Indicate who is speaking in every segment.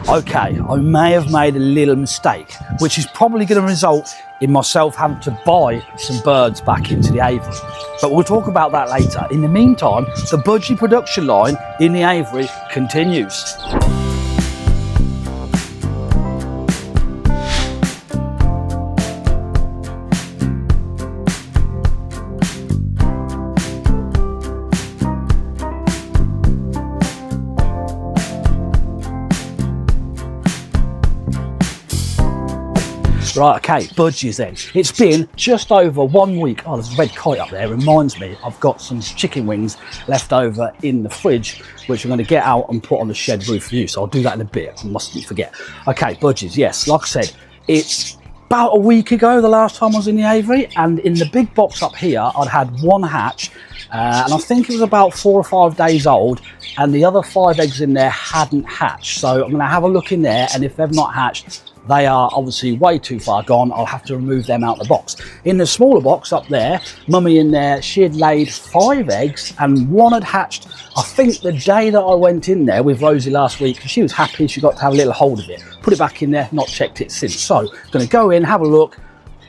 Speaker 1: Okay, I may have made a little mistake, which is probably going to result in myself having to buy some birds back into the aviary. But we'll talk about that later. In the meantime, the budgie production line in the aviary continues. Right, okay, budgies then. It's been just over 1 week. Oh, there's a red kite up there. Reminds me, I've got some chicken wings left over in the fridge, which I'm going to get out and put on the shed roof for you. So I'll do that in a bit. I mustn't forget. Okay, budgies, yes, like I said, it's about a week ago, the last time I was in the aviary, and in the big box up here, I'd had one hatch, and I think it was about 4 or 5 days old, and the other 5 eggs in there hadn't hatched. So I'm going to have a look in there, and if they've not hatched, they are obviously way too far gone. I'll have to remove them out of the box. In the smaller box up there, Mummy in there, she had laid 5 eggs and 1 had hatched. I think the day that I went in there with Rosie last week, she was happy she got to have a little hold of it. Put it back in there, not checked it since. So I'm going to go in, have a look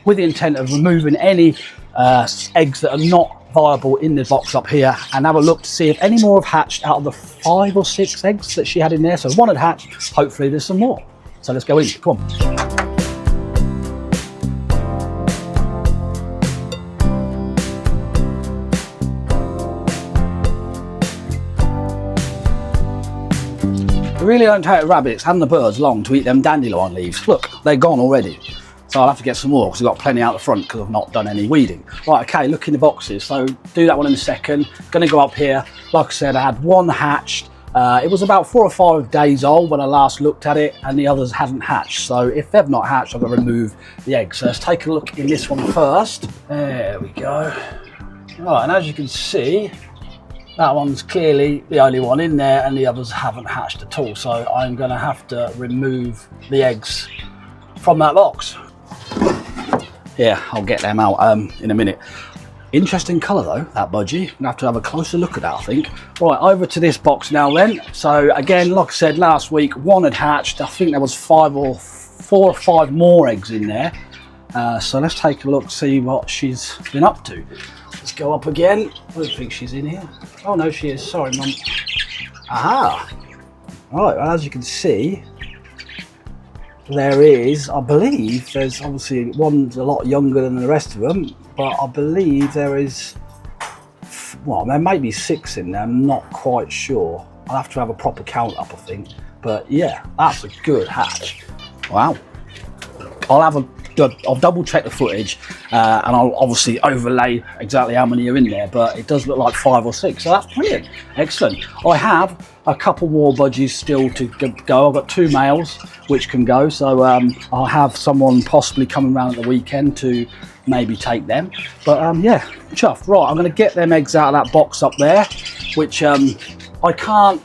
Speaker 1: with the intent of removing any eggs that are not viable in the box up here, and have a look to see if any more have hatched out of the 5 or 6 eggs that she had in there. So 1 had hatched, hopefully there's some more. So let's go in, come on. It really don't take the rabbits and the birds long to eat them dandelion leaves. Look, they're gone already. So I'll have to get some more because we've got plenty out the front because I've not done any weeding. Right, okay, look in the boxes. So do that one in a second. Gonna go up here. Like I said, I had 1 hatched. It was about 4 or 5 days old when I last looked at it, and the others hadn't hatched. So if they've not hatched, I'm going to remove the eggs. So let's take a look in this one first. There we go. Right, and as you can see, that one's clearly the only one in there, and the others haven't hatched at all. So I'm going to have to remove the eggs from that box. Yeah, I'll get them out in a minute. Interesting colour though, that budgie. I'm gonna have to have a closer look at that, I think. Right, over to this box now then. So again, like I said last week, 1 had hatched. I think there was 4 or 5 more eggs in there. So let's take a look, see what she's been up to. Let's go up again. I don't think she's in here. Oh no, she is. Sorry, Mum. Aha. Right, well, as you can see, there is, I believe, there's obviously one's a lot younger than the rest of them, but I believe there is, well, there may be 6 in there, I'm not quite sure. I'll have to have a proper count up, I think. But yeah, that's a good hatch. Wow. I'll double check the footage and I'll obviously overlay exactly how many are in there, but it does look like 5 or 6, so that's brilliant. Excellent. I have a couple more budgies still to go. I've got 2 males which can go, so I'll have someone possibly coming around at the weekend to maybe take them. But yeah, chuffed. Right, I'm going to get them eggs out of that box up there, which I can't.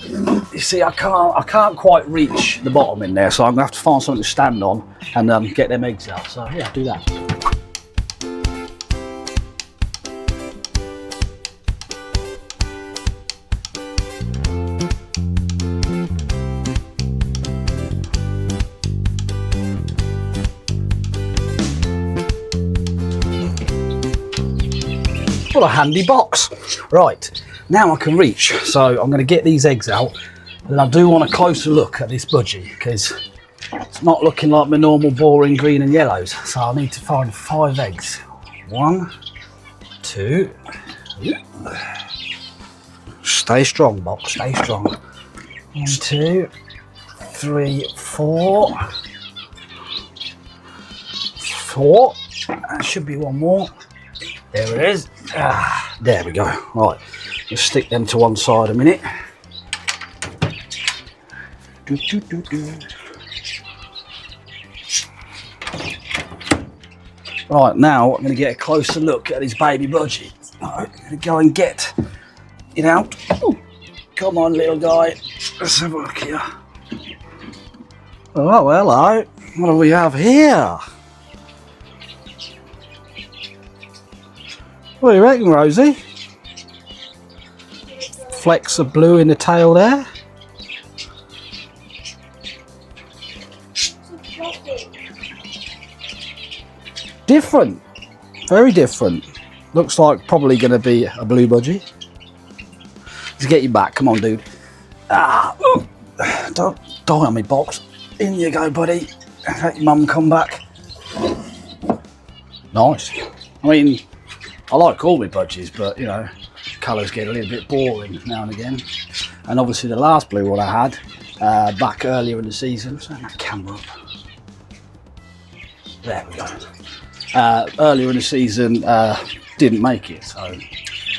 Speaker 1: You see, I can't quite reach the bottom in there, so I'm gonna have to find something to stand on and get them eggs out. So yeah, do that. What a handy box. Right. Now I can reach, so I'm going to get these eggs out, and I do want a closer look at this budgie because it's not looking like my normal boring green and yellows. So I need to find 5 eggs. 1, 2. Stay strong, box. Stay strong. 1, 2, 3, 4. 4. That should be 1 more. There it is. There we go. Right. Just stick them to one side a minute. Right, now I'm going to get a closer look at this baby budgie. Right, I'm going to go and get it out. Ooh, come on, little guy. Let's have a look here. Oh, hello. What do we have here? What do you reckon, Rosie? Flecks of blue in the tail there. Different, very different. Looks like probably going to be a blue budgie. Let's get you back. Come on, dude. Don't die on me, box. In you go, buddy. Let your mum come back. Nice. I mean, I like all my budgies, but you know, colours get a little bit boring now and again. And obviously the last blue one I had back earlier in the season. Turn that camera up. There we go. Earlier in the season, didn't make it, so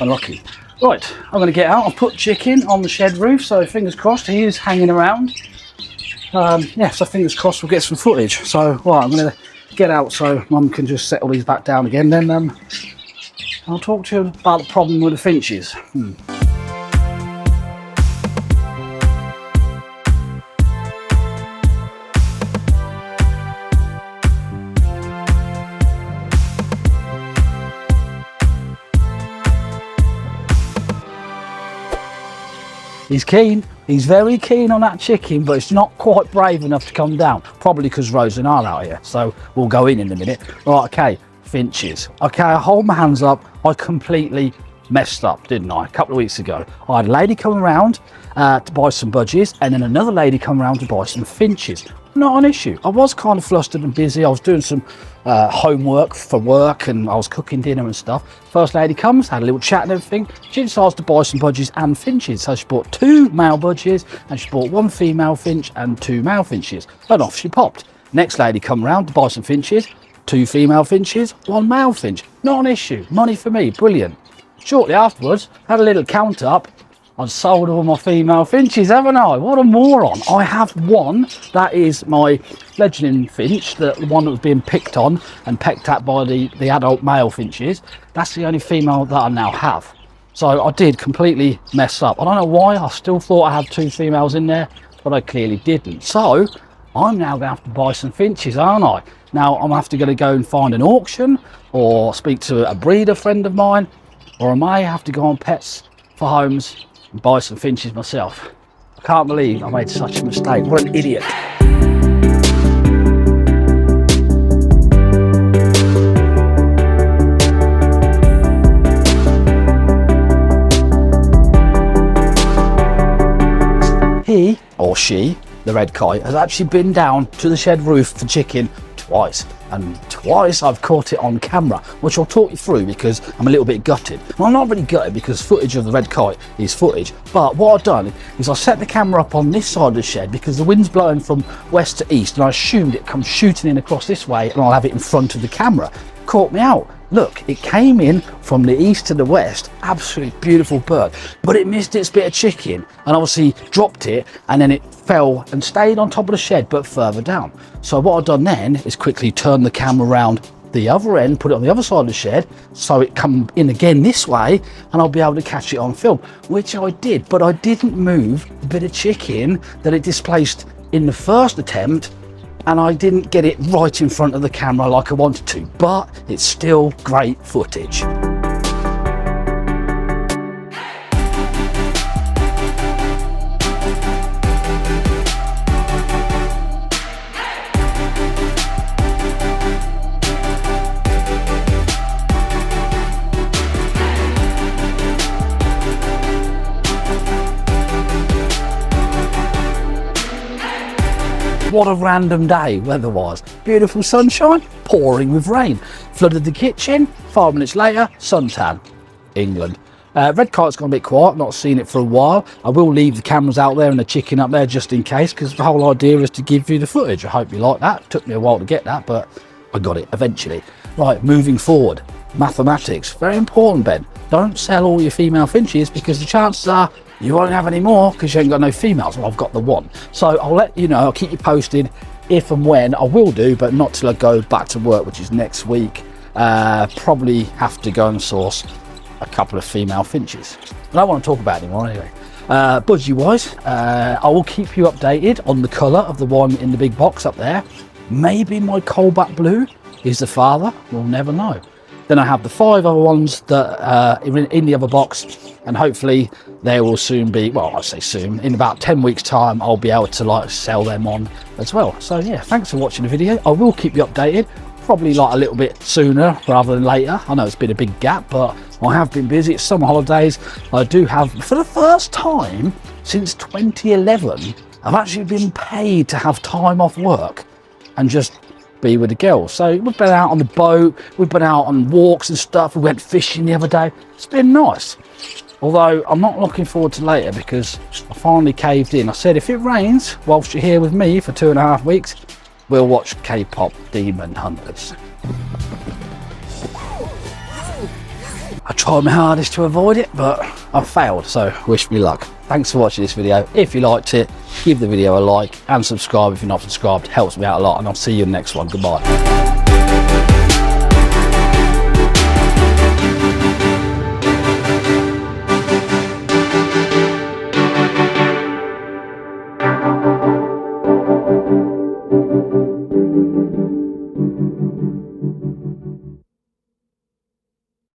Speaker 1: unlucky. Right, I'm going to get out. I'll put Chicken on the shed roof, so fingers crossed he is hanging around. Yeah, so fingers crossed we'll get some footage. So, right, I'm going to get out so Mum can just settle these back down again. Then I'll talk to you about the problem with the finches. He's keen. He's very keen on that chicken, but it's not quite brave enough to come down. Probably because Rose and I are out here. So we'll go in a minute. Right, okay, finches. Okay, I hold my hands up. I completely messed up, didn't I? A couple of weeks ago. I had a lady come around to buy some budgies, and then another lady come around to buy some finches. Not an issue. I was kind of flustered and busy. I was doing some homework for work, and I was cooking dinner and stuff. First lady comes, had a little chat and everything. She decides to buy some budgies and finches. So she bought 2 male budgies, and she bought 1 female finch and 2 male finches. And off she popped. Next lady come round to buy some finches, 2 female finches, 1 male finch. Not an issue. Money for me. Brilliant. Shortly afterwards, had a little count up. I've sold all my female finches, haven't I? What a moron. I have one that is my fledgling finch, the one that was being picked on and pecked at by the adult male finches. That's the only female that I now have. So I did completely mess up. I don't know why. I still thought I had 2 females in there, but I clearly didn't. So I'm now going to have to buy some finches, aren't I? Now I'm going to go and find an auction or speak to a breeder friend of mine, or I may have to go on Pets for Homes and buy some finches myself. I can't believe I made such a mistake. What an idiot. He or she, the Red Kite, has actually been down to the shed roof for chicken twice. And twice I've caught it on camera, which I'll talk you through because I'm a little bit gutted. Well, I'm not really gutted because footage of the Red Kite is footage, but what I've done is I set the camera up on this side of the shed because the wind's blowing from west to east, and I assumed it comes shooting in across this way and I'll have it in front of the camera. Caught me out. Look, it came in from the east to the west. Absolutely beautiful bird, but it missed its bit of chicken and obviously dropped it, and then it fell and stayed on top of the shed but further down. So what I've done then is quickly turn the camera around the other end, put it on the other side of the shed so it come in again this way and I'll be able to catch it on film, which I did, but I didn't move the bit of chicken that it displaced in the first attempt, and I didn't get it right in front of the camera like I wanted to, but it's still great footage. What a random day weather-wise. Beautiful sunshine, pouring with rain. Flooded the kitchen, 5 minutes later, suntan. England. Red Kite's gone a bit quiet, not seen it for a while. I will leave the cameras out there and the chicken up there just in case, because the whole idea is to give you the footage. I hope you like that. It took me a while to get that, but I got it eventually. Right, moving forward. Mathematics. Very important, Ben. Don't sell all your female finches because the chances are you won't have any more because you ain't got no females. Well, I've got the one. So I'll let you know, I'll keep you posted if and when I will do, but not till I go back to work, which is next week. Probably have to go and source a couple of female finches. I don't want to talk about it anymore anyway. Budgie wise, I will keep you updated on the colour of the one in the big box up there. Maybe my coalback blue is the father, we'll never know. Then I have the 5 other ones that are in the other box, and hopefully they will soon be, well, I say soon, in about 10 weeks time I'll be able to like sell them on as well. So yeah, thanks for watching the video. I will keep you updated, probably like a little bit sooner rather than later. I know it's been a big gap, but I have been busy. It's summer holidays. I do have, for the first time since 2011, I've actually been paid to have time off work and just be with the girls. So we've been out on the boat, we've been out on walks and stuff. We went fishing the other day. It's been nice. Although I'm not looking forward to later because I finally caved in. I said if it rains whilst you're here with me for 2.5 weeks, we'll watch K-pop Demon Hunters. I tried my hardest to avoid it, but I failed, so wish me luck. Thanks for watching this video. If you liked it, give the video a like and subscribe if you're not subscribed. Helps me out a lot, and I'll see you in the next one. Goodbye.